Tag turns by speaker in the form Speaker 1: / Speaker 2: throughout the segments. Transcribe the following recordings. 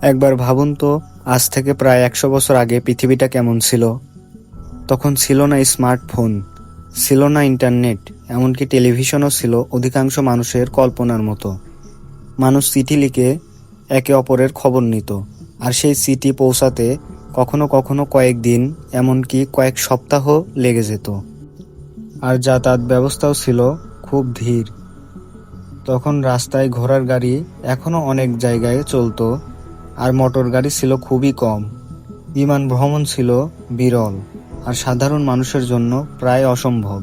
Speaker 1: একবার ভাবুন তো, আজ থেকে প্রায় 100 বছর আগে পৃথিবীটা কেমন ছিল। তখন ছিল না স্মার্টফোন, ছিল না ইন্টারনেট, এমনকি টেলিভিশনও ছিল অধিকাংশ মানুষের কল্পনার মতো। মানুষ চিঠি লিখে একে অপরের খবর নিত, আর সেই চিঠি পৌঁছাতে কখনো কখনো কয়েকদিন, এমনকি কয়েক সপ্তাহ লেগে যেত। আর যাতায়াত ব্যবস্থাও ছিল খুব ধীর। তখন রাস্তায় ঘোড়ার গাড়ি এখনও অনেক জায়গায় চলতো, আর মোটর গাড়ি ছিল খুবই কম। বিমান ভ্রমণ ছিল বিরল, আর সাধারণ মানুষের জন্য প্রায় অসম্ভব।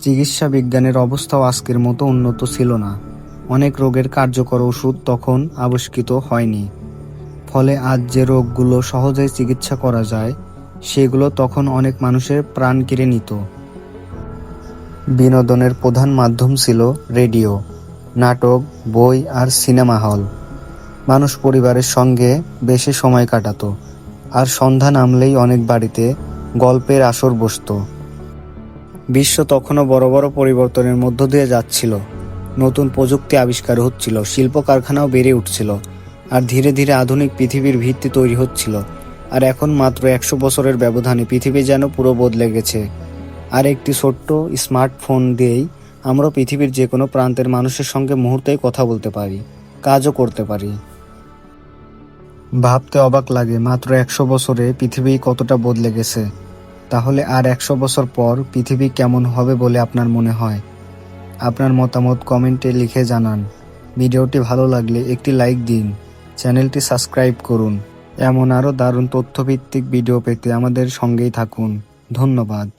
Speaker 1: চিকিৎসা বিজ্ঞানের অবস্থাও আজকের মতো উন্নত ছিল না। অনেক রোগের কার্যকর ওষুধ তখন আবিষ্কৃত হয়নি। ফলে আজ যে রোগগুলো সহজেই চিকিৎসা করা যায়, সেগুলো তখন অনেক মানুষের প্রাণ কেড়ে নিত। বিনোদনের প্রধান মাধ্যম ছিল রেডিও, নাটক, বই আর সিনেমা হল। মানুষ পরিবারের সঙ্গে বেশি সময় কাটাতো, আর সন্ধ্যা নামলেই অনেক বাড়িতে গল্পের আসর বসতো। বিশ্ব তখনও বড় বড় পরিবর্তনের মধ্য দিয়ে যাচ্ছিল। নতুন প্রযুক্তি আবিষ্কার হচ্ছিল, শিল্প কারখানাও বেড়ে উঠছিল, আর ধীরে ধীরে আধুনিক পৃথিবীর ভিত্তি তৈরি হচ্ছিল। আর এখন মাত্র 100 বছরের ব্যবধানে পৃথিবী যেন পুরো বদলে গেছে। আর একটি ছোট্ট স্মার্টফোন দিয়েই আমরা পৃথিবীর যে কোনো প্রান্তের মানুষের সঙ্গে মুহূর্তেই কথা বলতে পারি, কাজও করতে পারি। ভাবতে অবাক লাগে, মাত্র 100 বছরে পৃথিবী কতটা বদলে গেছে। তাহলে আর 100 বছর পর পৃথিবী কেমন হবে বলে আপনার মনে হয়? আপনার মতামত কমেন্টে লিখে জানান। ভিডিওটি ভালো লাগলে একটি লাইক দিন, চ্যানেলটি সাবস্ক্রাইব করুন। এমন আরও দারুণ তথ্যভিত্তিক ভিডিও পেতে আমাদের সঙ্গেই থাকুন। ধন্যবাদ।